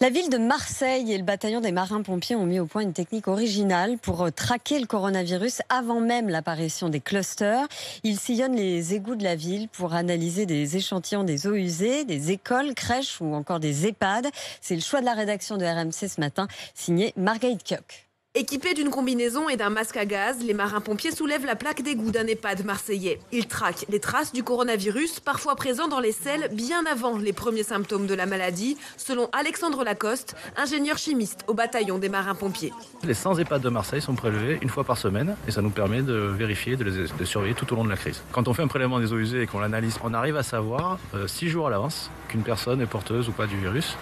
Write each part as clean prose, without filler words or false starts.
La ville de Marseille et le bataillon des marins-pompiers ont mis au point une technique originale pour traquer le coronavirus avant même l'apparition des clusters. Ils sillonnent les égouts de la ville pour analyser des échantillons des eaux usées, des écoles, crèches ou encore des EHPAD. C'est le choix de la rédaction de RMC ce matin, signé Marguerite Kioch. Équipés d'une combinaison et d'un masque à gaz, les marins-pompiers soulèvent la plaque d'égout d'un EHPAD marseillais. Ils traquent les traces du coronavirus, parfois présent dans les selles bien avant les premiers symptômes de la maladie, selon Alexandre Lacoste, ingénieur chimiste au bataillon des marins-pompiers. Les 100 EHPAD de Marseille sont prélevés une fois par semaine et ça nous permet de vérifier, de surveiller tout au long de la crise. Quand on fait un prélèvement des eaux usées et qu'on l'analyse, on arrive à savoir 6 jours à l'avance qu'une personne est porteuse ou pas du virus,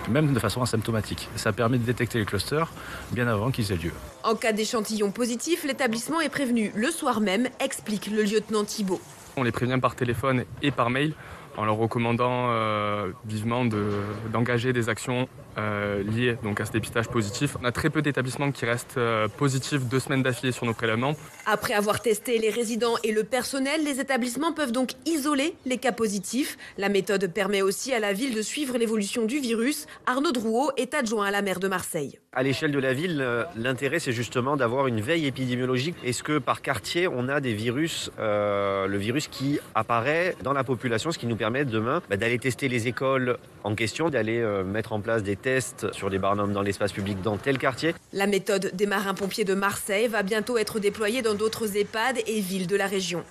même de façon asymptomatique. Ça permet de détecter les clusters bien avant qu'ils aient lieu. En cas d'échantillon positif, l'établissement est prévenu le soir même, explique le lieutenant Thibault. On les prévient par téléphone et par mail en leur recommandant vivement d'engager des actions liées donc à ce dépistage positif. On a très peu d'établissements qui restent positifs 2 semaines d'affilée sur nos prélèvements. Après avoir testé les résidents et le personnel, les établissements peuvent donc isoler les cas positifs. La méthode permet aussi à la ville de suivre l'évolution du virus. Arnaud Drouot est adjoint à la maire de Marseille. À l'échelle de la ville, l'intérêt c'est justement d'avoir une veille épidémiologique. Est-ce que par quartier on a des virus, le virus qui apparaît dans la population, ce qui nous permet demain d'aller tester les écoles en question, d'aller mettre en place des tests sur les barnums dans l'espace public dans tel quartier. La méthode des marins-pompiers de Marseille va bientôt être déployée dans d'autres EHPAD et villes de la région.